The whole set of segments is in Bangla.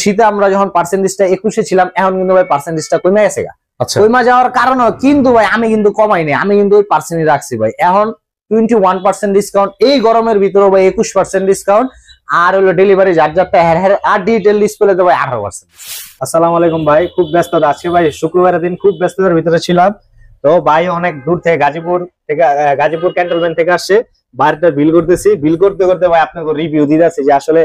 শীতে আমরা যখন পার্সেন্টেজটা 21-এ ছিলাম, এখন কিন্তু ভাই পার্সেন্টেজটা কমে গেছে। আচ্ছা, কমে যাওয়ার কারণ কিন্তু ভাই আমি কিন্তু কমাইনি, আমি কিন্তু ওই পার্সেন্টই রাখছি ভাই। এখন 21% ডিসকাউন্ট এই গরমের ভিতরে ভাই, 21% ডিসকাউন্ট। আর হলো ডেলিভারি যার যারটা আর ডিজিটাল ডিসপ্লে তো ভাই 18%। আসসালামু আলাইকুম ভাই, খুব ব্যস্ততা আজকে ভাই, শুক্রবারের দিন খুব ব্যস্ততার ভিতরে ছিলাম। তো ভাই অনেক দূর থেকে গাজীপুর ক্যান্টনমেন্ট থেকে আসছে, বাড়িতে বিল করতেছি, বিল করতে করতে ভাই আপনাকে রিভিউ দিতেছি যে আসলে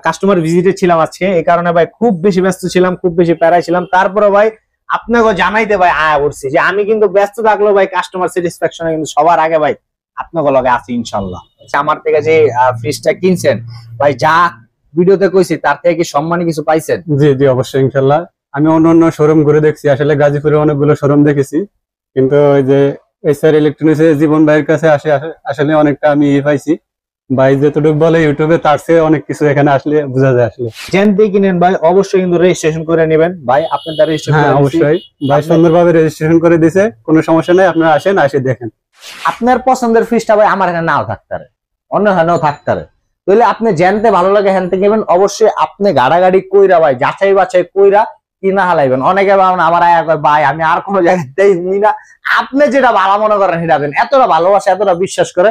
কাস্টমার ভিজিটে ছিলাম আজকে, এই কারণে ভাই খুব বেশি ব্যস্ত ছিলাম, খুব বেশি প্যারায় ছিলাম। তারপরে ভাই আপনাকে জানাইতে ভাই আয়া করছি যে আমি কিন্তু ব্যস্ত থাকলেও ভাই কাস্টমার স্যাটিসফ্যাকশনে কিন্তু সবার আগে ভাই আপনাকে লগে আছি ইনশাআল্লাহ। আমার থেকে যে ফ্রিজটা কিনছেন ভাই, যা ভিডিওতে কইছি তার থেকে কি সম্মানী কিছু পাইছেন? জি জি অবশ্যই ইনশাআল্লাহ। আমি অন্য শোরুম ঘুরে দেখছি, আসলে গাজীপুরে অনেকগুলো শোরুম দেখেছি, কিন্তু ওই যে এসআর ইলেকট্রনিক্সে জীবন ভাইয়ের কাছে আসলে অনেকটা আমি পাইছি। ভাই যতটুকু বলে ইউটিউবে, তার চেয়ে অনেক কিছু এখানে আসলে বোঝা যায়। আসলে যেনতেই কিনেন ভাই অবশ্যই কিন্তু রেজিস্ট্রেশন করে নেবেন ভাই, আপনাদের রেজিস্ট্রেশন। হ্যাঁ অবশ্যই ভাই, সুন্দরভাবে রেজিস্ট্রেশন করে দিয়েছে, কোনো সমস্যা নাই। আপনারা আসেন, এসে দেখেন। আপনার পছন্দের ফ্রিজটা ভাই আমার এখানে নাও থাকতে পারে, অন্য এখানেও থাকতে পারে, তাহলে আপনি জানতে ভালো লাগে হ্যান থেকে নেবেন। অবশ্যই আপনি গাড়াগাড়ি কইরা ভাই, যাচাই বাছাই কইরা কিনা হালাইবেন। অনেকে আমার আয়া কয় ভাই আমি আর কোনো জায়গায় দেই না, আপনি যেটা ভালো মনে করেন সেটা দেন। এতটা ভালোবাসা, এতটা বিশ্বাস করে,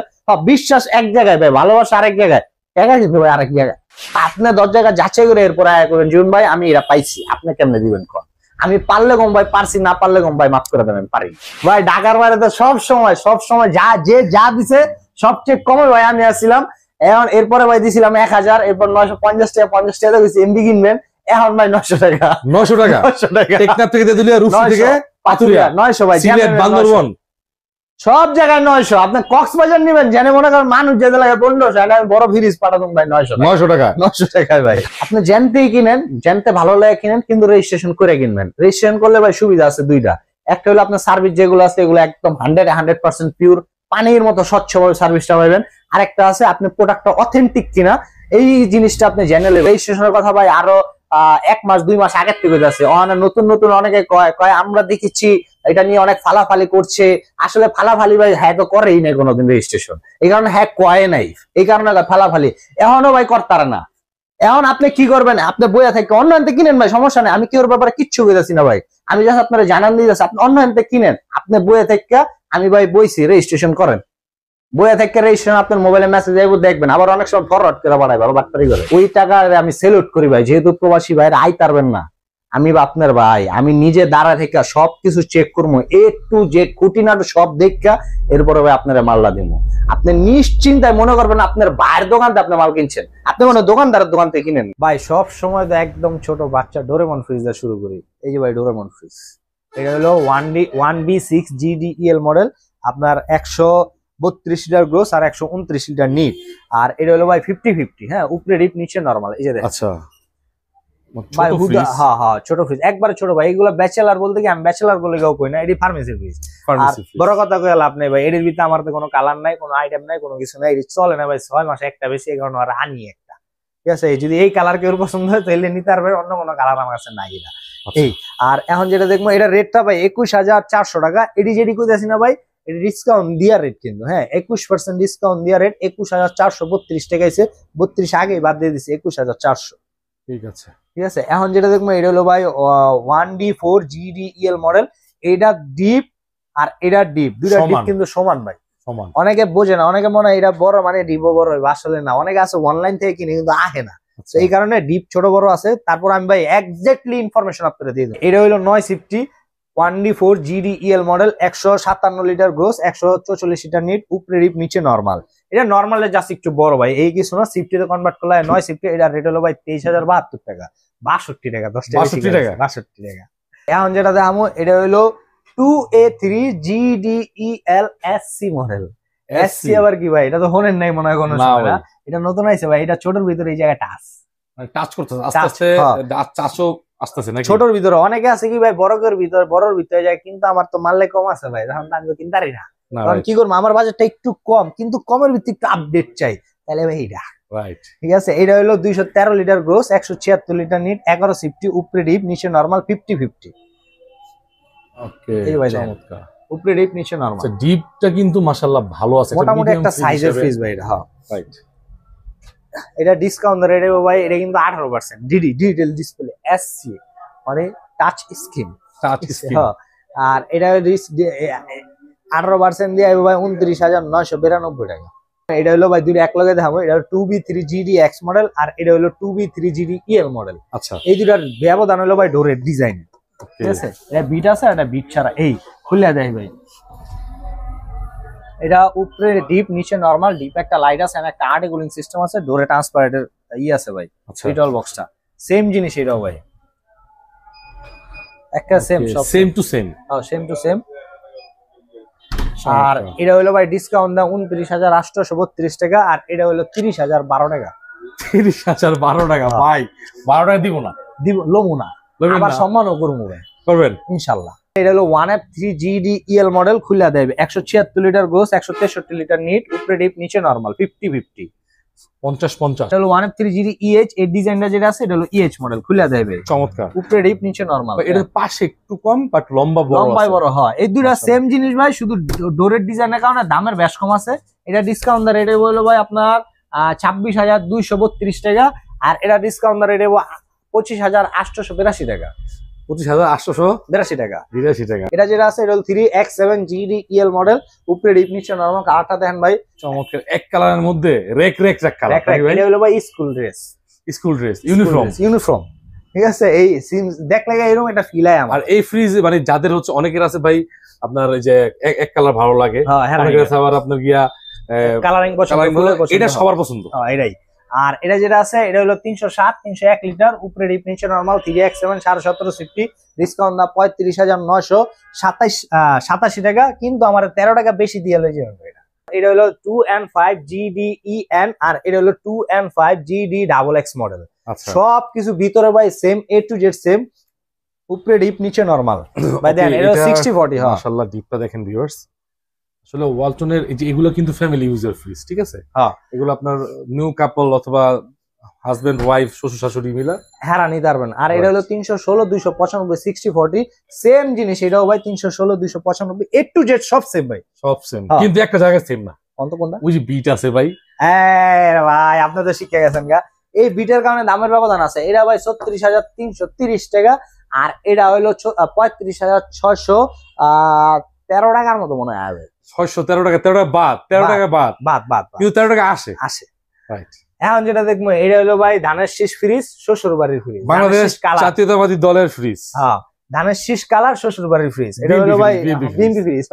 বিশ্বাস এক জায়গায় ভাই, ভালোবাসা আরেক জায়গায়, টাকা কিন্তু ভাই আরেক জায়গায়। আপনি 10 জায়গায় যাচাই করে এরপর আয়া করেন জীবন ভাই আমি এরা পাইছি, আপনি কেমনে দিবেন কোন? আমি পারলে কম ভাই পারছি, না পারলে কম ভাই মাফ করে দেবেন, পারি ভাই। ঢাকার বাইরে তো সব সময় যা দিছে সবচেয়ে কমে ভাই আমি আসছিলাম। এখন এরপরে ভাই দিছিলাম 1000, এরপর 950 টাকা, 50 টাকা দিয়েছি এমবি কিনবেন। এখন ভাই 900 টাকা, 900 টাকা টেকনাফ থেকে তেতুলিয়া, রূপসী থেকে পাথুরিয়া, 900 ভাই, সিলেট, বান্দরবন সব জায়গায় 900। আপনি কক্সবাজার নেবেন, জেনে মনে করেন মানুষ যেতে লাগে 1500, আমি বড় ফ্রিজ পাঠাতাম ভাই 900 টাকা। 900 টাকায় ভাই আপনি জানতেই কিনেন, জানতে ভালো লাগে কিনেন, কিন্তু রেজিস্ট্রেশন করে কিনবেন। রেজিস্ট্রেশন করলে ভাই সুবিধা আছে দুইটা। একটা হলো আপনার সার্ভিস যেগুলো আছে এগুলো একদম 100% পিওর, পানির মতো স্বচ্ছভাবে সার্ভিসটা পাবেন। আরেকটা আছে আপনি প্রোডাক্টটা অথেন্টিক কিনা, এই জিনিসটা আপনি জেনে রেজিস্ট্রেশনের কথা ভাই আরো 1 মাস 2 মাস আগের থেকে যাচ্ছে। নতুন অনেকে কয় আমরা দেখেছি এটা নিয়ে অনেক ফালাফালি করছে। আসলে ফালাফালি ভাই হ্যাঁ তো করেই নাই কোনোদিন রেজিস্ট্রেশন, এই কারণে হ্যাঁ কয় নাই, এই কারণে ফালাফালি এখনো ভাই করতারা না। এখন আপনি কি করবেন, আপনি বইয়া থেকে অনলাইন থেকে কিনেন ভাই, সমস্যা নেই, আমি কি ওর ব্যাপারে কিচ্ছু বুঝাচ্ছি না ভাই। আমি জাস্ট আপনারা জানান দিয়ে যাচ্ছি, আপনি অনলাইন থেকে কিনেন, আপনি বইয়া থেকে আমি ভাই বইছি রেজিস্ট্রেশন করেন। বইয়া থেকে রেজিস্ট্রেশন আপনার মোবাইলে মেসেজ আইবো, দেখবেন। আবার অনেক সময় ফরওয়ার্ড করে বাড়াই ভালো বাটপারি করে, ওই টাকা আমি সেলুট করি ভাই। যেহেতু প্রবাসী ভাইরা আই পারবেন না, আমি আপনার ভাই, আমি নিজে দাঁড়া থেকে সবকিছু চেক করবো, এ টু জেড খুঁটিনাটি সব দেখা এরপরে ভাই আপনারা মাল্লা দিব। আপনি নিশ্চিন্তায় মনে করবেন আপনার ভাইয়ের দোকান থেকে আপনি মাল কিনছেন, আপনি মনে দোকানদারের দোকান থেকে কিনেন ভাই। সব সময় তো একদম ছোট বাচ্চা ডোরেমন ফ্রিজ দিয়ে শুরু করি। এই যে ভাই ডোরেমন ফ্রিজ, এটা হলো 1B6 GDEL মডেল, আপনার 132 লিটার গ্রোস আর 129 লিটার নিট। আর এটা হলো ভাই 50-50, হ্যাঁ, উপরে ডিপ নিচে নরমাল। এই যে দেখেন। আচ্ছা ভাই হ্যাঁ ছোট ফ্রিজ, একবারে ছোট ভাই। এগুলো ব্যাচেলার বলতে কি, আমি ব্যাচেলার বলে কেউ কই না, এটি ফার্মেসি ফ্রিজ। আর বড় কথা কই লাভ নেই ভাই, এটির ভিতরে আমার তো কোনো কালার নাই, কোনো আইটেম নাই, কোনো কিছু নাই, এটি চলে না ভাই 6 মাসে একটা বেশি, এই কারণে আর আনি একটা। ঠিক আছে, যদি এই কালার কেউ পছন্দ হয় তাহলে নিতে পারবেন, অন্য কোনো কালার আমার কাছে নাই এটা। এই আর এখন যেটা দেখবো, এটা রেটটা ভাই 21,400 টাকা। এটি যেটি কইতাছি না ভাই, এটা ডিসকাউন্ট দিয়া রেট কিন্তু, হ্যাঁ 21% ডিসকাউন্ট দিয়া রেট 21,432 টাকা আছে। 32 আগেই বাদ দিয়ে দিছে, 21,400। ঠিক আছে। এখন যেটা দেখবো, এটা হলো ভাই 1D4 GDEL মডেল। এটা ডিপ আর এটা ডিপ, দুইটা ডিপ কিন্তু সমান ভাই, সমান। অনেকে বোঝে না, অনেকে মনে হয় এটা বড় মানে ডিপও বড় হবে, আসলে না। অনেকে আছে অনলাইন থেকে কিনে কিন্তু আহে না, এই কারণে ডিপ ছোট বড় আছে। তারপর আমি ভাই এক্স্যাক্টলি ইনফরমেশন আপনাদের দিয়ে দেব। এটা হলো 950 1D4 GDEL model, 157 litre gross, 144 litre net, উপরে ডিপ নিচে নরমাল। এটা নরমালে জাস্ট একটু বড় ভাই, এই কিছু না। সিফটিতে কনভার্ট করলে 950, এটা রেট হলো ভাই 23,072 টাকা, 62 টাকা, 10 টাকা, 62 টাকা। এখন যেটা দেখামো, এটা হলো 2A3 GDEL SC model. SC আবার কি ভাই, এটা তো হনের নাই মনে হয় কোনো সময় না, এটা নতুন আইছে ভাই। এটা ছোটর ভিতরে এই জায়গায় টাচ করতেছে, আস্তে আস্তে আসতেছে নাকি ছোটর ভিতরে। অনেকে আছে কি ভাই বড়র ভিতরে যায়, কিন্তু আমার তো মারলে কম আছে ভাই, তখন আমি তো কিনতারি না। কারণ কি করবো, আমার বাজেটটা একটু কম, কিন্তু কমের ভিত্তি একটু আপডেট চাই, তাহলে ভাই এটা ঠিক আছে। এটা হলো 213 লিটার গ্রোস, 176 লিটার নিট, 11 সিফটি, উপরে ডিপ নিচে নরমাল, 50-50। ওকে, এই ভাই চমৎকার, উপরে ডিপ নিচে নরমাল। ডিপটা কিন্তু মাশাআল্লাহ ভালো আছে, মোটামুটি একটা সাইজের ফ্রিজ ভাই এটা। হ্যাঁ রাইট। এটা ডিসকাউন্ট রেটে ভাই, এটা কিন্তু 18% ডিডি ডিজিটাল ডিসপ্লে এসসি মানে টাচ স্ক্রিন। আর এটা 18% দিয়ে ভাই 29,992 টাকা। এটা হলো ভাই দুটো এক লগে দেখাবো। এটা হলো 2B3GDX মডেল আর এটা হলো 2B3GDEL মডেল। আচ্ছা, এই দুটার ব্যবধান হলো ভাই ডোরের ডিজাইন, ঠিক আছে? এটা বিট আছে, এটা বিট ছাড়া। এই খুলে দেয় ভাই, এটা উপরে ডিপ, নিচে নরমাল। ডিপ একটা লাইট আছে, একটা আর্ট কুলিং সিস্টেম আছে, ডোরে ট্রান্সপারেন্টের আছে ভাই। সুইটল বক্সটা সেম জিনিস এটাও ভাই, একটা সেম, সব সেম টু সেম। হ্যাঁ, সেম টু সেম। আর এটা হলো ভাই ডিসকাউন্ট দাম 29,832 টাকা, আর এটা হলো 30,012 টাকা। 30,012 টাকা ভাই, 12 টাকা দিব না, দিব লমু না, আবার সম্মানও করবো ভাই, করবেন ইনশাআল্লাহ। এটা হলো 1F3GDEL মডেল, খুলে দেবে 176 লিটার গোস, 163 লিটার নিট, উপরে ডিপ নিচে নরমাল, 50-50 50-50। এটা হলো 1F3GDEH। এই ডিজাইনটা যেটা আছে এটা হলো EH মডেল, খুলে দেবে চমৎকার। উপরে ডিপ নিচে নরমাল। এটার পাশে একটু কম বাট লম্বা বড়, লম্বায় বড় হয়। এই দুটা সেম জিনিস ভাই, শুধু ডোরের ডিজাইনের কারণে দামের বেশ কম আছে। এটা ডিসকাউন্ট রেটে বললো ভাই আপনার 26,232 টাকা, আর এটা ডিসকাউন্ট রেটে 25,882 টাকা। 25,882 টাকা। 82 টাকা। এটা যেটা আছে এটা হলো 3X7GDEL মডেল, উপরে ডিপ নিচে নরমাল। কালারটা দেখেন ভাই, চমৎকার। এক কালারের মধ্যে রেক কালার। এটা হলো ভাই স্কুল ড্রেস, ইউনিফর্ম, ঠিক আছে? এই দেখলে এরকম একটা ফিল হয় আমার। আর এই ফ্রিজ মানে যাদের হচ্ছে, অনেকের আছে ভাই আপনার এই যে এক কালার ভালো লাগে, অনেকের আছে আবার আপনার গিয়া কালারিং পছন্দ, এটা সবার পছন্দ। এটাই। আর এটা যেটা আছে এটা হলো 301 লিটার, উপরে ডিপ নিচে নরমাল, 3X7 17.5 সিফটি, ডিসকাউন্ট দা 35,987 টাকা। কিন্তু আমার 13 টাকা বেশি দিয়ে লইছে এটা। এটা হলো 2N5GDEN আর এটা হলো 2N5GDXX মডেল। সব কিছু ভিতরে ভাই same, A to Z same, উপরে ডিপ নিচে নরমাল ভাই। দেন এটা 60-40। মাশাআল্লাহ, ডিপটা দেখেন ভিউয়ার্স। আসলে ওয়ালটনের এই যে এগুলো কিন্তু ফ্যামিলি ইউজার ফ্রিজ, ঠিক আছে? হ্যাঁ, এগুলো আপনার নিউ কাপল অথবা হাজবেন্ড ওয়াইফ, শ্বশুর শাশুড়ি মিলা হ্যাঁ নিতে পারবেন। আর এটা হলো 316-295 60-40 সেম জিনিস। এটাও ভাই 316-295 A to Z সব সেম ভাই, সব সেম, কিন্তু একটা জায়গায় সেম না। কোনটা? ওই যে বিট আছে ভাই। ভাই আপনারা তো শিখে গেছেন গা। এই বিটের কারণে দামের ব্যবধান আছে। এটা ভাই 36,330 টাকা, আর এটা হলো 35,613 টাকার মতো মনে হয়। 613 টাকা, 13 টাকা বাদ, 13 টাকা বাদ, কিন্তু 13 টাকা আসে। রাইট। এখন যেটা দেখবো এটা হলো ভাই ধানের শীষ ফ্রিজ, শ্বশুর বাড়ির ফ্রিজ, বাংলাদেশ জাতীয়তাবাদী দলের ফ্রিজ। হ্যাঁ, ধানের শীষ কালার, শ্বশুর বাড়ির ফ্রিজ। এটা হলো ভাই বিএমপি ফ্রিজ।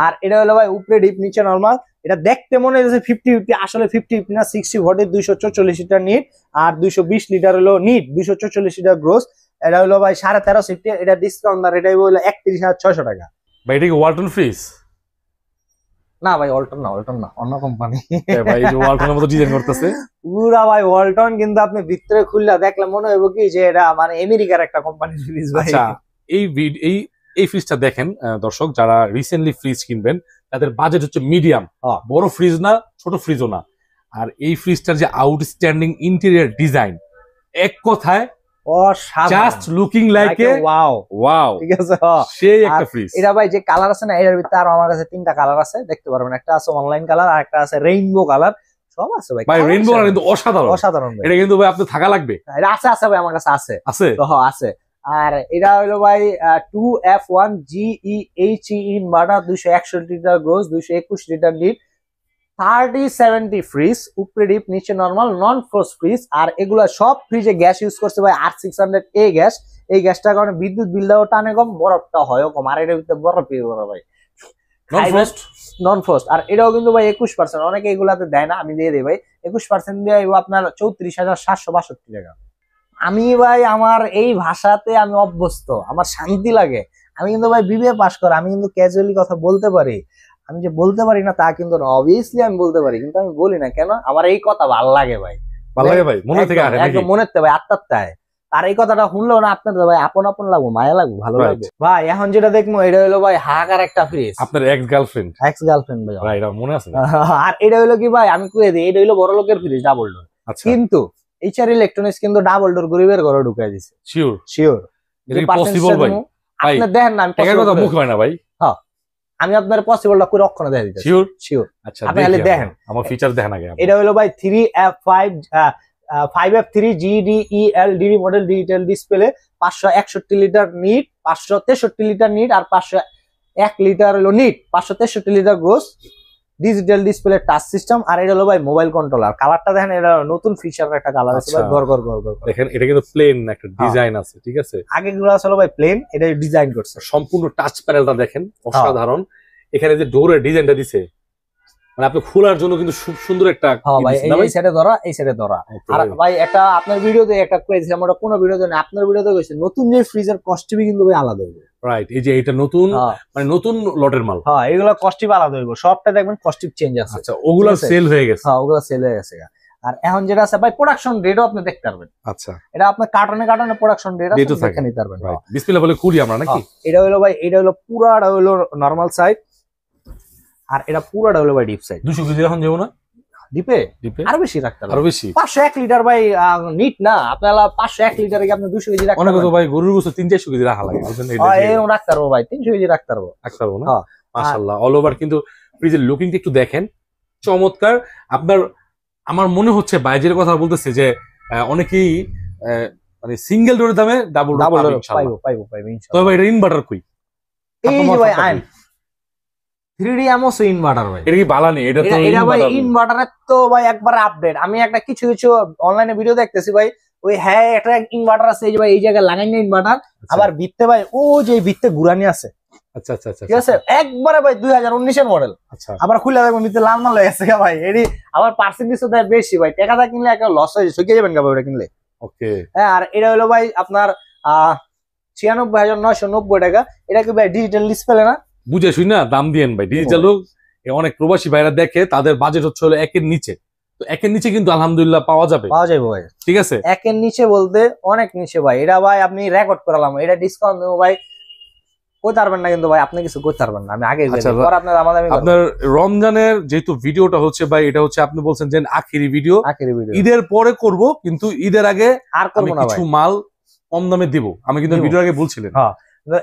আর এটা হলো ভাই উপরে ডিপ নিচে নরমাল। এটা দেখতে মনে হচ্ছে 50-50, আসলে 50-50 না, 60-40, 244 লিটার নিট আর 220 লিটার হলো নিট, 244 লিটার গ্রোস। এটা হলো ভাই 13.5 সিফটি। এটা ডিসকাউন্ট আর এটাই হলো 31,600 টাকা। ভাই এটা কি ওয়ালটন ফ্রিজ? না ভাই, ওয়ালটন না, অন্য কোম্পানি ভাই। এই যে ওয়ালটনের মতো ডিজাইন করতেছে পুরা ভাই ওয়ালটন, কিন্তু আপনি ভিতরে খুললে দেখলে মনে হইব কি যে এটা মানে আমেরিকার একটা কোম্পানির ফ্রিজ ভাই। আচ্ছা, এই ফ্রিজটা দেখেন দর্শক, যারা রিসেন্টলি ফ্রিজ কিনবেন তাদের বাজেট হচ্ছে মিডিয়াম, বড় ফ্রিজ না, ছোট ফ্রিজও না। আর এই ফ্রিজটার যে আউটস্ট্যান্ডিং ইন্টেরিয়র ডিজাইন, এক কথায় just looking like a wow, ঠিক আছে? সেই একটা ফ্রিজ। এটা ভাই যে কালার আছে না, এটার ভিতরে আরো আমার কাছে 3টা কালার আছে, দেখতে পারবেন। একটা আছে অনলাইন কালার, আর একটা আছে রেইনবো কালার। সব আছে ভাই, রেইনবো কালার কিন্তু অসাধারণ। এটা কিন্তু ভাই আপনার থাকা লাগবে। এটা আছে ভাই, আমার কাছে আছে। আছে। আর এটা হলো ভাই 2F1GEHE inverter, 261 litre gross, 221 litre NEET, 3070 fridge, উপরে ডিপ নিচে নরমাল, নন ফ্রস্ট ফ্রিজ। আর এগুলা সব ফ্রিজে গ্যাস ইউজ করছে ভাই R600A গ্যাস। এই গ্যাসটার কারণে বিদ্যুৎ বিলটাও টানে কম, বরফটা হয় কম। আর এটার ভিতরে বরফই বড় ভাই, নন ফ্রস্ট। আর এটাও কিন্তু ভাই 21%। অনেকে এগুলাতে দেয় না, আমি দিয়ে দিই ভাই। 21% দিয়ে আপনার 34,762 টাকা। আমি ভাই আমার এই ভাষাতে আমি অভ্যস্ত, আমার শান্তি লাগে। আমি কিন্তু ভাই বিবিএ পাস করা, আমি কিন্তু ক্যাজুয়ালি কথা বলতে পারি। আমি যে বলতে পারি না তা কিন্তু না, অবভিয়াসলি আমি বলতে পারি, কিন্তু আমি বলি না কেন? আমার এই কথা ভাল লাগে ভাই, ভালো লাগে ভাই, মনে থেকে আসে, একদম মনের থেকে ভাই, আত্মায়। আর এই কথাটা শুনলেও না আপনার ভাই আপন লাগবো, মায়া লাগবো, ভালো লাগবে ভাই। এখন যেটা দেখবো এটা হলো ভাই হাহাকার একটা ফ্রিজ, আপনার এক্স গার্লফ্রেন্ড ভাই, এটা মনে আছে? আর এটা হলো কি ভাই, আমি কয়ে দিই, এটা হলো বড় লোকের ফ্রিজ, ডাবল ডোর। কিন্তু এইচআর ইলেকট্রনিক্স কিন্তু ডাবল ডোর গরিবের ঘরে ঢুকাই দিছে। শিওর এটা পসিবল ভাই? আপনি দেখেন না, আমি টাকার কথা মুখ হয় না ভাই। হ্যাঁ, আমি আপনার পসিবলটা করে অক্ষণে দেখা দিতেছি। Sure sure. আচ্ছা আপনি খালি দেখেন আমার ফিচার দেখেন আগে। এটা হলো ভাই 5F3 GDEL model digital display, 561 litre net, 563 litre net আর 501 লিটার হলো net, 563 litre gross, digital display touch system. আর এটা হলো ভাই মোবাইল কন্ট্রোলার। কালারটা দেখেন, এটা নতুন ফিচারের একটা কালার আছে ভাই, গর গর গর গর। দেখেন এটা কিন্তু প্লেন একটা ডিজাইন আছে, ঠিক আছে। আগে গুলো আসলে ভাই প্লেন, এটা ডিজাইন করছে। সম্পূর্ণ টাচ প্যানেলটা দেখেন অসাধারণ। এখানে যে ডোরের ডিজাইনটা দিছে, মানে আপনি খোলার জন্য কিন্তু খুব সুন্দর একটা ভাই, এই সাইডে ধরা, এই সাইডে ধরা। আর ভাই একটা আপনার ভিডিওতে একটা কইছিলাম, ওটা কোন ভিডিওতে না, আপনার ভিডিওতে কইছেন নতুন যে ফ্রিজের কস্টিবি কিন্তু ভাই আলাদা হবে। রাইট, এই যে এটা নতুন, মানে নতুন লটের মাল। হ্যাঁ, এগুলো কস্টিব আলাদা হইব, সবটা দেখবেন কস্টিব চেঞ্জ আছে। আচ্ছা, ওগুলা সেল হয়ে গেছে। হ্যাঁ, ওগুলো সেল হয়ে গেছে। আর এখন যেটা আছে ভাই, প্রোডাকশন রেটও আপনি দেখতে পারবেন। আচ্ছা, এটা আপনার কার্টনে কার্টনে প্রোডাকশন রেট আছে, দেখে নিতে পারবেন। ডিসপ্লে বলে কুড়ি আমরা নাকি? এটা হলো ভাই, এটা হলো পুরাটা হলো নরমাল সাইড, আর এটা পুরাটা হলো ভাই ডিপ সাইড। 200 কেজি এখন যাবো না ডিপে? ডিপে আরো বেশি রাখতে পারবেন, আরো বেশি। 501 লিটার ভাই নিট না, আপনারা 501 লিটারে কি আপনি 200 কেজি রাখতে অনেক পারবেন? তো ভাই গরুর গোশত 300-400 কেজি রাখা লাগে, বুঝছেন? এরকম রাখতে পারবো ভাই, 300 কেজি রাখতে পারবো না? মাশাআল্লাহ, অল ওভার কিন্তু ফ্রিজের লুকিংটা একটু দেখেন, চমৎকার। আপনার আমার মনে হচ্ছে বাইজের কথা বলতেছে যে অনেকেই মানে সিঙ্গেল ডোরের দামে ডাবল ডোর পাবে ইনশাআল্লাহ। পাইবো ইনশাআল্লাহ। তবে এটা ইনভার্টার কই? এই যে ভাই আইন 3D আমসো ইনভার্টার ভাই। এটা কি বালানি? এটা তো এটা ভাই ইনভার্টারের তো ভাই একবার আপডেট। আমি একটা কিছু অনলাইনে ভিডিও দেখতেছি ভাই, ওই হ্যাঁ একটা ইনভার্টার আছে, এই যে ভাই এই জায়গায় লাগাই না ইনভার্টার, আবার ভিত্তে ভাই ও যে ভিত্তে ঘুরানি আছে। আচ্ছা আচ্ছা আচ্ছা, ঠিক আছে, একবারে ভাই 2019 এর মডেল। আচ্ছা, আবার খুলে দেখবেন ভিত্তে লাল মাল হয়ে গেছে ভাই। এডি আবার পার্সেন্টেজও দেয় বেশি ভাই, টাকাটা কিনলে একটা লস হয়ে শুকিয়ে যাবেন ভাই ওটা কিনলে। ওকে। হ্যাঁ, আর এটা হলো ভাই আপনার 96,990 টাকা। এটা কি ভাই ডিজিটাল ডিসপ্লে না? বুঝে শুই না দাম দিয়েন ভাই। ডিজিটাল অনেক প্রবাসী ভাইরা দেখে, তাদের বাজেট হচ্ছে হলো 1 এর নিচে। তো 1 এর নিচে কিন্তু আলহামদুলিল্লাহ পাওয়া যাবে ভাই। ঠিক আছে, 1 এর নিচে বলতে অনেক নিচে ভাই। এটা ভাই আপনি রেকর্ড করালাম, এটা ডিসকাউন্ট দেবো ভাই, করতে পারবেন না কিন্তু ভাই, আপনি কিছু করতে পারবেন না। আমি আগে আপনার রমজানের যেহেতু ভিডিওটা হচ্ছে ভাই, এটা হচ্ছে আপনি বলছেন যে আখেরি ভিডিও, ঈদের পরে করব, কিন্তু ঈদের আগে আর করব না, কিছু মাল কম দামে দিব। আমি কিন্তু ভিডিওর আগে বলছিলেন।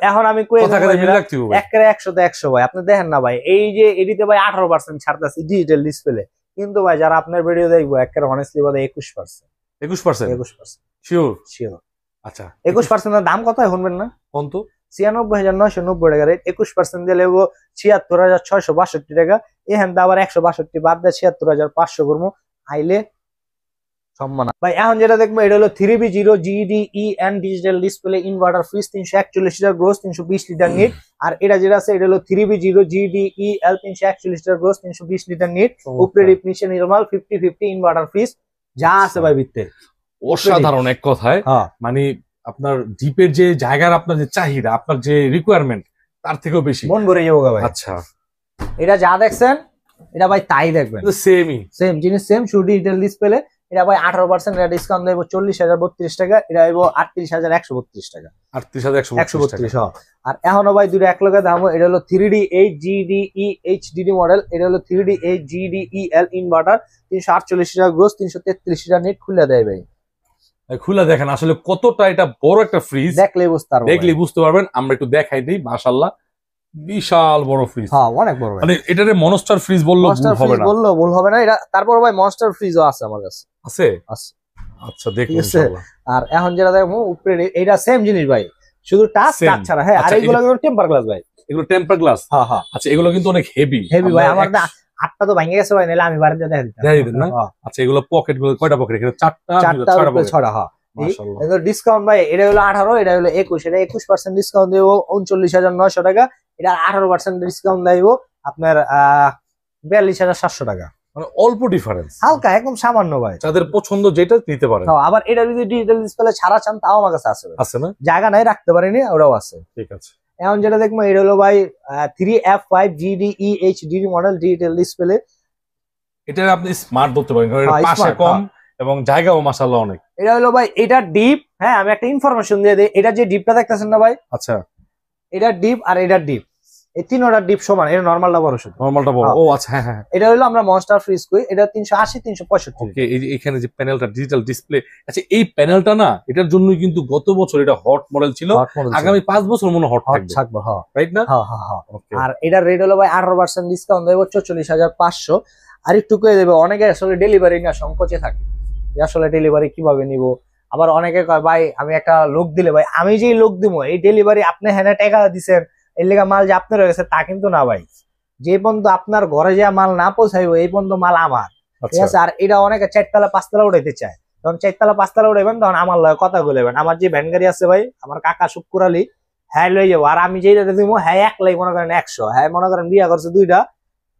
এখন আমি কই 100 ভাই, আপনি দেখেন না ভাই, এই যে এডিতে ভাই 18% ছাড়তেছি ডিজিটাল ডিসপ্লে, কিন্তু ভাই যারা আপনার ভিডিও দেখবো একেবারে অনেস্টলি বলে 21%। শিওর? আচ্ছা, 21% এর দাম কত শুনবেন না? কত? 96,990 টাকা রেট। 21% দিয়ে লেবো 76,662 টাকা। এখান থেকে আবার 162 বাদ দিয়ে 76,500 করবো, আইলে সম্মান ভাই। এখন যেটা দেখবো, এটা হলো 3B0 GDEN digital display inverter fridge, 341 litre gross, 320 litre net. আর এটা যেটা আছে, এটা হলো 3B0 GDEL 341 litre gross, 320 litre net. উপরে ডিপ নিচে নরমাল, 50-50 ইনভার্টার ফ্রিজ যা আছে ভাই ভিতরে অসাধারণ। এক কথায় মানে আপনার ডিপের যে জায়গার আপনার যে চাহিদা, আপনার যে রিকোয়ারমেন্ট, তার থেকেও বেশি মন ভরে যাবো ভাই। আচ্ছা, এটা যা দেখছেন এটা ভাই তাই দেখবেন, সেম জিনিস, সেম শুধু ডিজিটাল ডিসপ্লে। এটা ভাই 18% এটা ডিসকাউন্ট দেবো 40,032 টাকা। এটা দেবো 38,132 টাকা। 38,132। আর এখনো ভাই দুটো এক লগে দাম। এটা হলো 3D8 GDE মডেল। এটা হলো 3D8 GDEL ইনভার্টার, 348 টাকা গ্রোস, 333 টাকা নেট। খুলে দেয় ভাই, খুলে দেখেন আসলে কতটা এটা বড় একটা ফ্রিজ, দেখলেই বুঝতে পারবেন। আমরা একটু দেখাই দিই। মাশাআল্লাহ, বিশাল বড় ফ্রিজ। হ্যাঁ, অনেক বড়। মানে এটারে মনস্টার ফ্রিজ বললেও ভুল হবে না। এটা তারপর ভাই মনস্টার ফ্রিজও আছে আমার কাছে। আছে? আচ্ছা, দেখুন ইনশাআল্লাহ। আর এখন যেটা দেখবো উপরে, এটা সেম জিনিস ভাই, শুধু টাচ ছাড়া। হ্যাঁ, আর এগুলো কিন্তু টেম্পার গ্লাস ভাই। এগুলো টেম্পার গ্লাস? হ্যাঁ হ্যাঁ। আচ্ছা, এগুলো কিন্তু অনেক হেভি ভাই। আমার হাতটা তো ভেঙে গেছে ভাই, নাহলে আমি বাড়িতে দেখা দিতাম না। আচ্ছা, এগুলো পকেট গুলো কয়টা পকেট? এখানে 4টা 6টা। হ্যাঁ, ডিসকাউন্ট ভাই। এটা হলো 18, এটা হলো 21। এটা 21% ডিসকাউন্ট দেবো 39,900 টাকা। এটা 18% ডিসকাউন্ট দেবো আপনার 42,700 টাকা। মানে অল্প ডিফারেন্স, হালকা, একদম সামান্য ভাই। যাদের পছন্দ যেটা নিতে পারে। আবার এটা যদি ডিজিটাল ডিসপ্লে ছাড়া চান তাও আমার কাছে আছে না? জায়গা নাই, রাখতে পারিনি, ওরাও আছে। ঠিক আছে। এখন যেটা দেখবো, এটা হলো ভাই 3F5 GDEHD model digital display. এটা আপনি স্মার্ট ধরতে পারেন, কারণ এর পাশে কম এবং জায়গাও মাশাআল্লাহ অনেক। এটা হলো ভাই, এটা ডিপ। হ্যাঁ, আমি একটা ইনফরমেশন দিয়ে দিই। এটা যে ডিপটা দেখতেছেন না ভাই, আচ্ছা, এটা ডিপ আর এটা ডিপ। এই তিনটা ডিপ সমান, এটা নরমালটা বড় শুধু। নরমালটা বড়। ও আচ্ছা, হ্যাঁ হ্যাঁ। এটা হলো আমরা মনস্টার ফ্রিজ কই, এটা 380 365। ওকে, এই যে এখানে যে প্যানেলটা ডিজিটাল ডিসপ্লে, আচ্ছা এই প্যানেলটা না এটার জন্যই কিন্তু গত বছর এটা হট মডেল ছিল, আগামী 5 বছর মনে হট থাকবে, হ্যাঁ রাইট না? হ্যাঁ হ্যাঁ হ্যাঁ। আর এটার রেট হলো ভাই 18% ডিসকাউন্ট দেব 44,500। আর একটু কয়ে দেবে, অনেকে আসলে ডেলিভারি না সংকোচে থাকে যে আসলে ডেলিভারি কিভাবে নিব। আবার অনেকে কয় ভাই আমি একটা লোক দিলে, ভাই আমি যেই লোক দিব এই ডেলিভারি আপনি হ্যাঁ টাকা দিচ্ছেন এর লেগা মাল যে আপনার হয়ে গেছে তা কিন্তু না ভাই। যে পর্যন্ত আপনার ঘরে যে মাল না পৌঁছাইবো এই পর্যন্ত মাল আমার, ঠিক আছে? আর এটা অনেকে 4তলা 5তলা উঠাইতে চায়, তখন 4তলা 5তলা উঠাইবেন তখন আমার লয় কথা বলবেন। আমার যে ভ্যান গাড়ি আছে ভাই, আমার কাকা শুক্কুর আলী, হ্যাঁ লই যাবো। আর আমি যেটা দিব হ্যাঁ একলাই মনে করেন 100, হ্যাঁ মনে করেন বিয়া করছে 2টা,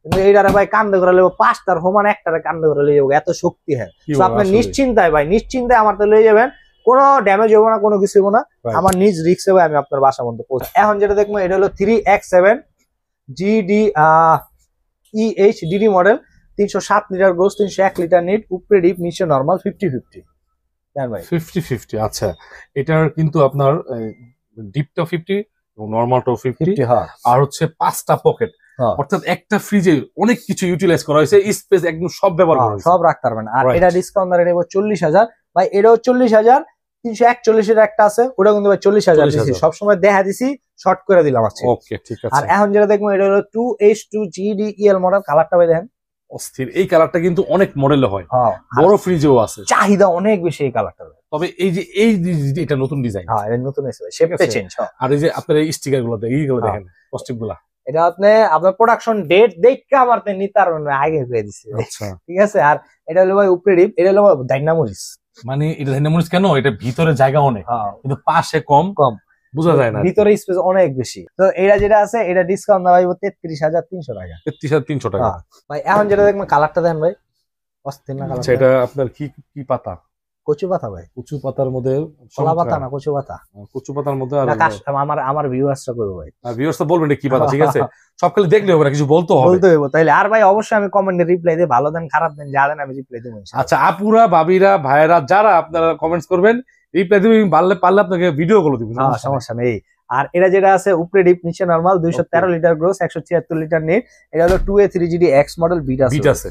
কিন্তু এইটারে ভাই কান্দে করে লেবো 5টার সমান একটারে কান্দে করে লই যাবো, এত শক্তি। হ্যাঁ আপনি নিশ্চিন্তায় ভাই, নিশ্চিন্তায় আমার তো লই যাবেন, কোনো ড্যামেজ হবো না, কোনো কিছু হবো না, আমার নিজ রিক্সে ভাই আমি আপনার বাসা পর্যন্ত পৌঁছে। এখন যেটা দেখবো এটা হলো 3X7 GD EHDD model, 307 litre gross, 301 litre net, উপরে ডিপ নিচে নরমাল, 50-50 ভাই 50-50। আচ্ছা, এটার কিন্তু আপনার ডিপটা 50 এবং নরমালটাও 50, আর হচ্ছে 5টা পকেট, অর্থাৎ একটা ফ্রিজে অনেক কিছু ইউটিলাইজ করা হয়েছে, স্পেস একদম সব ব্যবহার করা হয়েছে, সব রাখতে পারবেন। আর এটা ডিসকাউন্ট রেট 40,000 ভাই, এটাও 40,000। 341 এর একটা আছে, ওটা কিন্তু ভাই 40,000 দিছি, সবসময় দেখা দিছি, শর্ট করে দিলাম আজকে। ওকে ঠিক আছে। আর এখন যেটা দেখবো এটা হলো 2H2 GDEL মডেল, কালারটা ভাই দেখেন অস্থির। এই কালারটা কিন্তু অনেক মডেলে হয়, বড় ফ্রিজেও আছে, চাহিদা অনেক বেশি এই কালারটা। তবে এই যে এটা নতুন ডিজাইন, হ্যাঁ এটা নতুন এসে ভাই, শেপটা চেঞ্জ। আর এই যে আপনার এই স্টিকার গুলো এইগুলো দেখেন, কস্টিপ গুলা, এটা আপনার প্রোডাকশন ডেট দেখে আমার নিতে আগে হয়ে দিচ্ছে। আচ্ছা ঠিক আছে। আর এটা হলো ভাই উপরে ডিপ, এটা হলো ডাইনামোরিস, মানে এটা ডাইনামোরিস কেন? এটা ভিতরে জায়গা অনেক, কিন্তু পাশে কম বোঝা যায় না, ভিতরে স্পেস অনেক বেশি। তো এটা যেটা আছে এটা ডিসকাউন্ট দেওয়া হবে 33,300 টাকা। 33,300 টাকা ভাই। এখন যেটা দেখবেন কালারটা দেন ভাই, অস্থির না কালার। এটা আপনার কি পাতা? কচু পাতা ভাই, কচু পাতার মধ্যে, কলা পাতা না কচু পাতা, কচু পাতার মধ্যে। আর আমার ভিউয়ার্সরা করবে ভাই, ভিউয়ার্স তো বলবেন কি পাতা, ঠিক আছে? সব খালি দেখলে হবে না, কিছু বলতে হবে। তাইলে আর ভাই অবশ্যই আমি কমেন্টে রিপ্লাই দেই, ভালো দেন খারাপ দেন যা দেন আমি রিপ্লাই দেব। আচ্ছা আপুরা ভাবিরা ভাইয়েরা যারা আপনারা কমেন্টস করবেন, রিপ্লাই দিবেন, পারলে আপনাকে ভিডিও গুলো দিব, সমস্যা নেই। আর এটা যেটা আছে উপরে ডিপ নিচে normal, 213 litre gross, 176 litre NEET, এটা হলো 2A3GD X মডেল, বিট আছে।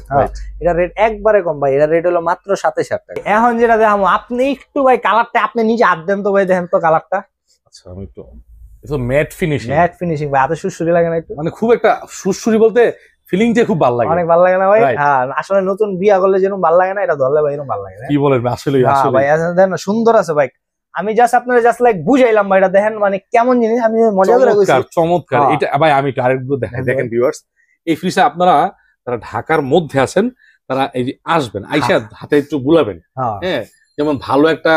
এটা রেট একবারে কম ভাই, এটা রেট হলো মাত্র 27,000 টাকা। এখন যেটা দেখাবো, আপনি একটু ভাই কালারটা আপনি নিজে হাত দেন তো ভাই, দেখেন তো কালারটা। আচ্ছা আমি একটু, এটা ম্যাট ফিনিশিং ভাই, এত সুরসুরি লাগে না একটু? মানে খুব একটা সুরসুরি বলতে ফিলিংটা খুব ভালো লাগে, অনেক ভালো লাগে না ভাই? হ্যাঁ আসলে নতুন বিয়া করলে যেরকম ভালো লাগে না, এটা ধরলে ভাই এরকম ভালো লাগে। কি বলেন? আসলে ভাই দেখেন সুন্দর আছে ভাই, আমি জাস্ট আপনারা জাস্ট লাইক বুঝাইলাম ভাই, এটা দেখেন মানে কেমন জিনিস, আমি মজা করে কইছি। চমৎকার। এটা ভাই আমি আরেকটু দেখাই, দেখেন ভিউয়ার্স, এই ফ্রিজটা আপনারা যারা ঢাকার মধ্যে আছেন তারা এই যে আসবেন, আইসা হাতে একটু বুলাবেন। হ্যাঁ যেমন ভালো একটা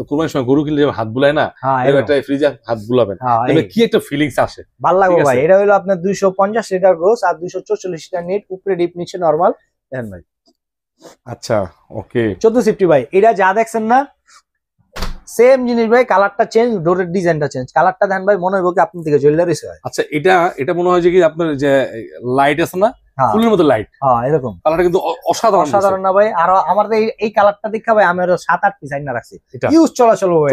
কুরবানির সময় গরু কিনলে হাত বুলায় না, একটা ফ্রিজে হাত বুলাবেন, কি একটা ফিলিংস আসে, ভালো লাগবে ভাই। এটা হলো আপনার 250 লিটার গ্রোস আর 244 লিটার নিট, উপরে ডিপ নিচে নরমাল, দেখেন ভাই। আচ্ছা ওকে, 1450 ভাই। এটা যা দেখছেন না সেম জিনিস ভাই, কালারটা চেঞ্জ, ডোরের ডিজাইনটা চেঞ্জ, কালারটা দেন ভাই মনে হইব কি আপনি থেকে জুয়েলারি হয়। আচ্ছা এটা মনে হয় যে কি আপনার যে লাইট আছে না, ফুলের মতো লাইট, এরকম কালারটা কিন্তু অসাধারণ না ভাই। আর আমার এই কালারটা দেখা ভাই আমি আরো 7-8 পিস আইনা রাখছি, ইউজ চলাচল ভাই।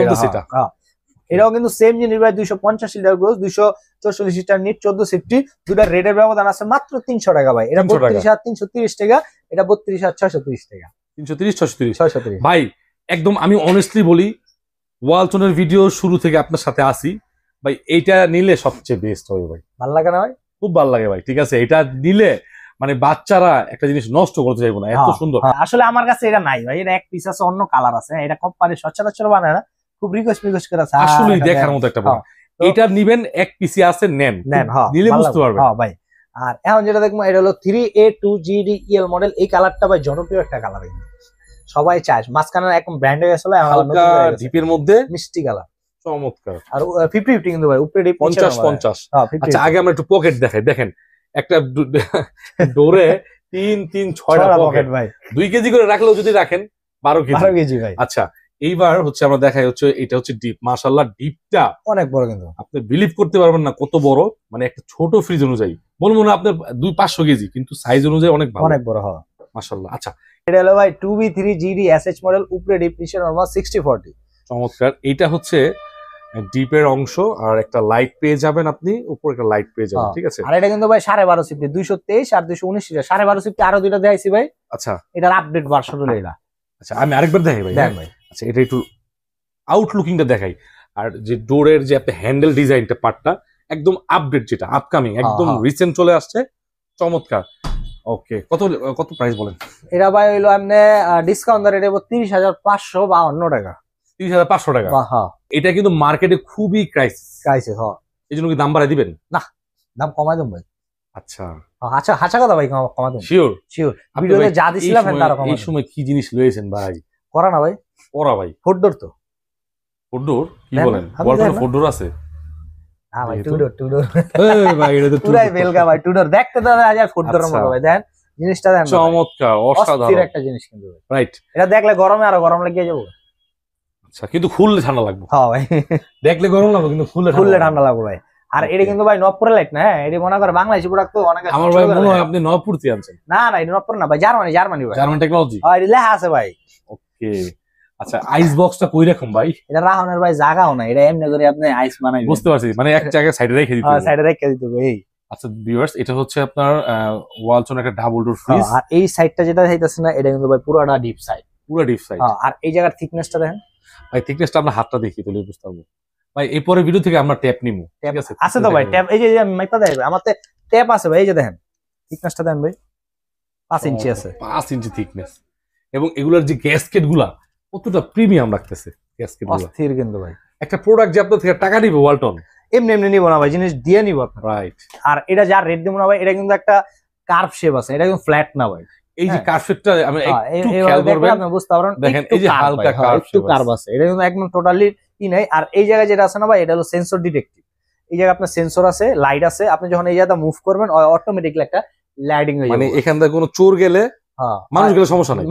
এটাও কিন্তু সেম জিনিস ভাই, 250 লিটার গ্রোস, 244 লিটার নিট, 1450, দুটা রেটের ব্যবধান আছে মাত্র 300 টাকা ভাই। এটা 32,330 টাকা, এটা 32,630 টাকা। 330-630 ভাই। একদম আমি অনেস্টলি বলি, ওয়ালটনের ভিডিও শুরু থেকে আপনার সাথে আসি ভাই, এইটা নিলে সবচেয়ে বেস্ট হবে ভাই। ভালো লাগে না ভাই? খুব ভালো লাগে ভাই। ঠিক আছে, এটা নিলে মানে বাচ্চারা একটা জিনিস নষ্ট করতে চাইবো না, এত সুন্দর। আসলে আমার কাছে এটা নাই ভাই, এটা এক পিস আছে, অন্য কালার আছে, এটা কোম্পানি সচরাচর বানায় না, খুব রিকোয়েস্ট করে আছে, আসলে দেখার মতো একটা বড়। এটা নিবেন, এক পিসি আছে, নেন নিলে বুঝতে পারবেন ভাই। আর এখন যেটা দেখবো এটা হলো 3A2GDEL মডেল, এই কালারটা ভাই জনপ্রিয় একটা কালার, সবাই চায়, মাঝখানে একদম ব্র্যান্ড হয়ে গেছিল, হালকা ডিপের মধ্যে মিষ্টি কালার, চমৎকার। আর 50-50 কিন্তু ভাই, উপরে 50-50। আচ্ছা আগে আমরা একটু পকেট দেখাই, দেখেন একটা ডোরে 3-6টা পকেট ভাই, 2 কেজি করে রাখলেও যদি রাখেন 12 কেজি ভাই। আচ্ছা এইবার হচ্ছে আমরা দেখাই, এটা হচ্ছে ডিপ, মাশাআল্লাহ ডিপটা অনেক বড়, কিন্তু আপনি বিলিভ করতে পারবেন না কত বড়, মানে একটা ছোট ফ্রিজ অনুযায়ী বলবো না আপনার 200-500 কেজি, কিন্তু সাইজ অনুযায়ী অনেক বড় হয় মাশাআল্লাহ। আচ্ছা এটা হলো ভাই 2B3GD SH মডেল, উপরে ডিপ নিচে নরমাল, 60-40, চমৎকার। এইটা হচ্ছে ডিপের অংশ আর একটা লাইট পেয়ে যাবেন, আপনি উপর একটা লাইট পেয়ে যাবেন, ঠিক আছে। আর এটা কিন্তু ভাই 12.5 সিফটি 223 আর 219 সিটার 12.5 সিফটি আরো দুইটা দেখাইছি ভাই। আচ্ছা, এটার আপডেট ভার্সন হলো এটা। আচ্ছা আমি আরেকবার দেখাই ভাই। দেখ ভাই, আচ্ছা এটা একটু আউটলুকিংটা দেখাই, আর যে ডোরের যে আপনি হ্যান্ডেল ডিজাইনটা পার্টটা একদম আপডেট, যেটা আপকামিং একদম রিসেন্ট চলে আসছে, চমৎকার। ওকে, কত কত প্রাইস বলেন? এটা ভাই হইলো আপনি ডিসকাউন্ট রেট 30,552 টাকা। 30,500 টাকা। হ্যাঁ, এটা কিন্তু মার্কেটে খুবই ক্রাইসিস, হ্যাঁ। এই জন্য কি দাম বাড়াই দিবেন? না, দাম কমাই দেব ভাই। আচ্ছা আচ্ছা, হাঁচা কথা ভাই, কমাই দেব। Sure sure. ভিডিওতে যা দিছিলাম তার কমাই। এই সময় কি জিনিস লয়েছেন ভাই? করা না ভাই, পড়া ভাই। ফোরডোর তো। ফোরডোর কি বলেন? ওয়ালটন ফোরডোর আছে? হ্যাঁ ভাই, টুডোর। এই ভাই এটা তো পুরাই বেলগা ভাই, টুডোর দেখতে তো আজ ফোরডোর মতো ভাই। দেন জিনিসটা দেন, চমৎকার, অসাধারণ একটা জিনিস কিন্তু ভাই। রাইট, এটা দেখলে গরমে আরো গরম লাগিয়ে যাবো। আচ্ছা কিন্তু খুললে ঠান্ডা লাগবে। হ্যাঁ ভাই, দেখলে গরম লাগবে কিন্তু খুললে ঠান্ডা লাগবে ভাই। আর এটা কিন্তু ভাই নবপুরে লাইট না, হ্যাঁ এটা মনে করে বাংলাদেশি প্রোডাক্ট তো অনেক। আমার ভাই মনে হয় আপনি নবপুর থেকে আনছেন। না না, এটা নবপুর না ভাই, জার্মানি ভাই, জার্মান টেকনোলজি। হ্যাঁ এটা লেখা আছে ভাই। ওকে, আচ্ছা আইস বক্সটা কই রাখুন ভাই? এটা রাখনের ভাই জায়গাও না, এটা এমনি করে আপনি আইস বানাই। বুঝতে পারছি, মানে এক জায়গায় সাইডে রেখে দিতে হবে। সাইডে রেখে দিতে হবে। এই আচ্ছা ভিউয়ার্স, এটা হচ্ছে আপনার ওয়ালটন একটা ডাবল ডোর ফ্রিজ। আর এই সাইডটা যেটা দেখাইতাছে না, এটা কিন্তু ভাই পুরোটা ডিপ সাইড, পুরো ডিপ সাইড। আর এই জায়গার থিকনেসটা দেখেন ভাই, থিকনেসটা আমরা হাতটা দেখি তাহলে বুঝতে পারবো ভাই। এরপরে ভিডিও থেকে আমরা ট্যাপ নিমু, ঠিক আছে? আছে তো ভাই ট্যাপ, এই যে মাইপা দেখবে আমার ট্যাপ আছে ভাই, এই যে দেখেন থিকনেসটা দেন ভাই, 5 ইঞ্চি আছে, 5 ইঞ্চি থিকনেস। এবং এগুলোর যে গ্যাসকেট গুলা কতটা প্রিমিয়াম রাখতেছে গ্যাসকেট গুলা, অস্থির কিন্তু ভাই। একটা প্রোডাক্ট যে আপনার থেকে টাকা নিবে ওয়ালটন, এমনি এমনি নিব না ভাই, জিনিস দিয়ে নিব আপনার। রাইট। আর এটা যা রেট দিব না ভাই, এটা কিন্তু একটা কার্ভ শেপ আছে, এটা কিন্তু ফ্ল্যাট না ভাই। এই যে কার্ভটা আমি একটু এইভাবে খেয়াল করবেন, আপনি বুঝতে পারবেন, দেখেন এই যে হালকা একটু কার্ভ আছে, এটা কিন্তু একদম টোটালি ই নাই। আর এই জায়গায় যেটা আছে না ভাই, এটা হলো সেন্সর ডিটেক্টিভ। এই জায়গায় আপনার সেন্সর আছে, লাইট আছে, আপনি যখন এই জায়গাটা মুভ করবেন অটোমেটিক্যালি একটা লাইটিং হয়ে যাবে। মানে এখান থেকে কোনো চোর গেলে, মানুষ গেলে সমস্যা নাই,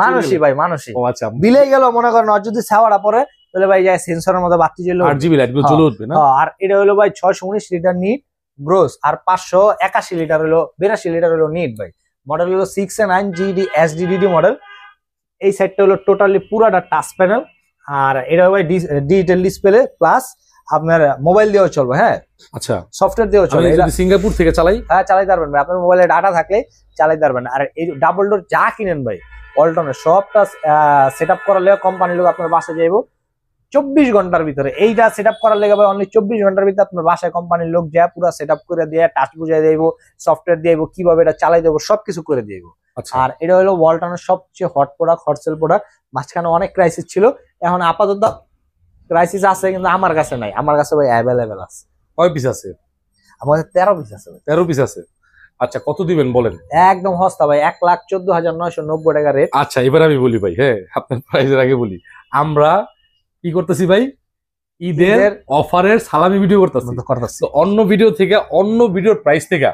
মানুষই ভাই, মানুষই। ও আচ্ছা, বিলে গেল মনে করেন, আর যদি ছাওয়াটা পড়ে তাহলে ভাই যায় সেন্সরের মধ্যে বাতি জ্বলে RGB লাইট গুলো জ্বলে উঠবে না। আর এটা হলো ভাই 619 লিটার নিট গ্রোস, আর 581 লিটার হলো 82 লিটার হলো নিট ভাই। মডেল হলো 6 GD SDDD মডেল। এই সাইডটা হলো টোটালি পুরাটা টাচ প্যানেল, আর এটা ভাই ডিজিটাল ডিসপ্লে প্লাস আপনার মোবাইল দিয়েও চলবে। হ্যাঁ আচ্ছা, সফটওয়্যার দিয়েও চলবে। যদি সিঙ্গাপুর থেকে চালাই, হ্যাঁ চালাতে পারবেন ভাই, আপনার মোবাইলে ডাটা থাকলে চালাতে পারবেন। আর এই ডাবল ডোর যা কিনেন ভাই ওয়ালটনের সবটা সেট আপ করার লেগে কোম্পানির লোক আপনার বাসায় যাইব 24 ঘন্টার ভিতরে। এইটা সেট আপ করার লেগে ভাই অনলি 24 ঘন্টার ভিতরে আপনার বাসায় কোম্পানির লোক যা পুরো সেট আপ করে দিয়ে টাচ বুঝাই দেবো, সফটওয়্যার দিয়ে কিভাবে এটা চালাই দেবো সবকিছু করে দিয়ে। আর এটা হলো ওয়ালটনের সবচেয়ে hot product, hot sell product. মাঝখানে অনেক ক্রাইসিস ছিল, এখন আপাতত ক্রাইসিস আছে কিন্তু আমার কাছে নাই, আমার কাছে ভাই অ্যাভেলেবেল আছে। কয় পিস আছে? আমার 13 পিস আছে। 13 পিস আছে। আচ্ছা কত দিবেন বলেন? একদম সস্তা ভাই, 1,14,990 টাকা রেট। আচ্ছা এবার আমি বলি ভাই, হ্যাঁ আপনার প্রাইসের আগে বলি, আমরা কি করতেছি ভাই, ঈদের অফারের সালামি ভিডিও করতেছি। তো অন্য ভিডিও থেকে, অন্য ভিডিওর প্রাইস থেকে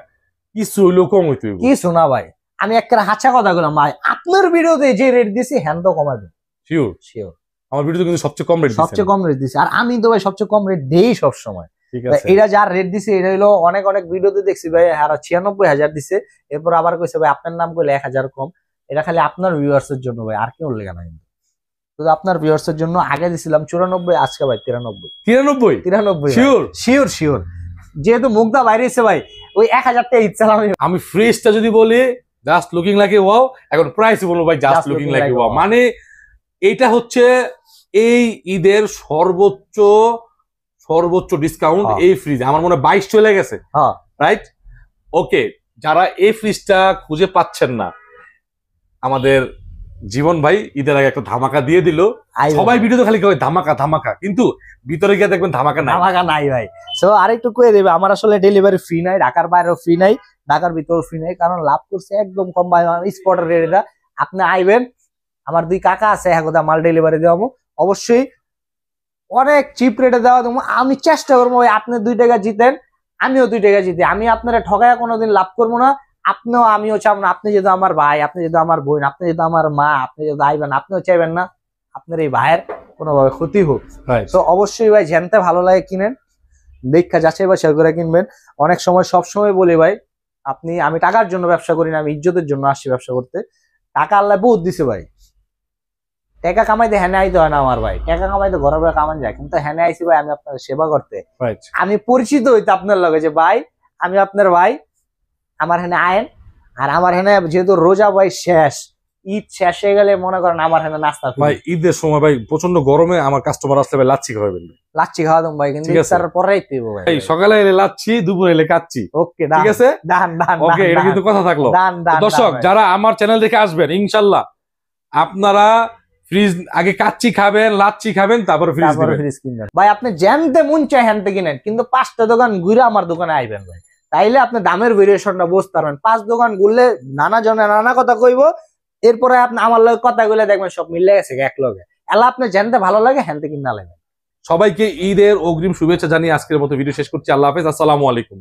কিছু হইলেও কম হইতে হবে। কিছু না ভাই, আমি একটা হাঁচা কথা বললাম ভাই, আপনার ভিডিওতে যে রেট দিছি হ্যান তো কমাবে। শিওর শিওর, আমার ভিডিওতে কিন্তু সবচেয়ে কম রেট, সবচেয়ে কম রেট দিছি। আর আমি তো ভাই সবচেয়ে কম রেট দেই সব সময়। ঠিক আছে, এটা যার রেট দিছে এটা হলো অনেক অনেক ভিডিওতে দেখছি ভাই 96,000 দিছে, এরপর আবার কইছে ভাই আপনার নাম কইলে 1000 কম। এটা খালি আপনার ভিউয়ার্স এর জন্য ভাই, আর কেউ লেখা নাই। শুধু আপনার ভিউয়ার্স এর জন্য আগে দিছিলাম 94, আজকে ভাই 93। শিওর শিওর শিওর, যেহেতু মুগ্ধা বাইরে এসে ভাই ওই 1000 টাকা ইচ্ছালাম। আমি ফ্রেশটা যদি বলি just looking like a wow, এখন প্রাইস বলবো ভাই just looking like a wow. মানে এটা হচ্ছে এই ঈদের সর্বোচ্চ ডিসকাউন্ট এই ফ্রিজ। আমার মনে হয় 22 চলে গেছে, রাইট? ওকে, যারা এই ফ্রিজটা খুঁজে পাচ্ছেন না, আমাদের জীবন ভাই ঈদের আগে একটা ধামাকা দিয়ে দিল। সবাই ভিডিওতে খালি কয় ধামাকা ধামাকা, কিন্তু ভিতরে গিয়ে দেখবেন ধামাকা নাই ভাই। সো আরেকটু কয়ে দেবে, আমার আসলে ডেলিভারি ফ্রি নাই, ঢাকার বাইরেও ফ্রি নাই, ঢাকার ভিতরেও ফ্রি নাই, কারণ লাভ করছে একদম কম ভাই স্পটের রেটটা। আপনি আইবেন, আমার 2 কাকা আছে, একদা মাল ডেলিভারি দেওয়া অবশ্যই অনেক চিপ রেটে দেওয়া দেবো। আমি চেষ্টা করবো ভাই আপনি 2 টাকা জিতেন, আমিও 2 টাকা জিতি। আমি আপনারা ঠকায় কোনোদিন লাভ করবো না, আপনিও আমিও চাব না। আপনি যদি আমার ভাই, আপনি যদি আমার বোন, আপনি যদি আমার মা, আপনি যদি আইবেন, আপনিও চাইবেন না আপনার এই ভাইয়ের কোনোভাবে ক্ষতি হোক। তো অবশ্যই ভাই জানতে ভালো লাগে কিনেন, দেখা যাচাই বাছাই করে কিনবেন। অনেক সময় সবসময় বলি ভাই, আমি টাকার জন্য ব্যবসা করি না, আমি ইজ্জতের জন্য আসছি ব্যবসা করতে। টাকা আল্লাহ বহুত দিছে ভাই, টাকা কামাইতে হেনে আইতে হয় না আমার ভাই, টাকা কামাইতে ঘরে বসে কামান যায়, কিন্তু হেনে আইছি ভাই আমি আপনার সেবা করতে, আমি পরিচিত হইতে আপনার লগে যে ভাই আমি আপনার ভাই, আমার হেনে আয়েন। আর আমার হেনে যেহেতু রোজা ভাই শেষ, ঈদ শেষ হয়ে গেলে মনে করেন আমার হেনে নাস্তা ভাই ঈদের সময় ভাই প্রচন্ড গরমে আমার কাস্টমার আসলে ভাই লাচ্ছি খাওয়াবেন, লাচ্ছি খাওয়া দেবো ভাই, কিন্তু ইফতারের পরেই দিব ভাই। এই সকালে এলে লাচ্ছি, দুপুরে এলে কাচ্ছি। ওকে ঠিক আছে, দান দান ওকে, এটা কিন্তু কথা থাকলো। দর্শক যারা আমার চ্যানেল দেখে আসবেন, ইনশাআল্লাহ আপনারা ফ্রিজ আগে কাচ্চি খাবেন, লাচ্ছি খাবেন, তারপর ফ্রিজ কিনবেন। ভাই আপনি জানতে মন চাই হ্যানতে কিনেন, কিন্তু 5টা দোকান ঘুরে আমার দোকানে আইবেন ভাই, তাইলে আপনি দামের ভেরিয়েশনটা বুঝতে পারবেন। 5 দোকান ঘুরলে নানা জনে নানা কথা কইব, এরপরে আপনি আমার লগে কথা কইলে দেখবেন সব মিলে গেছে এক লগে। এলা আপনি জানতে ভালো লাগে হ্যানতে কিনা লাগবে। সবাইকে ঈদের অগ্রিম শুভেচ্ছা জানিয়ে আজকের মতো ভিডিও শেষ করছি। আল্লাহ হাফেজ, আসসালামু আলাইকুম।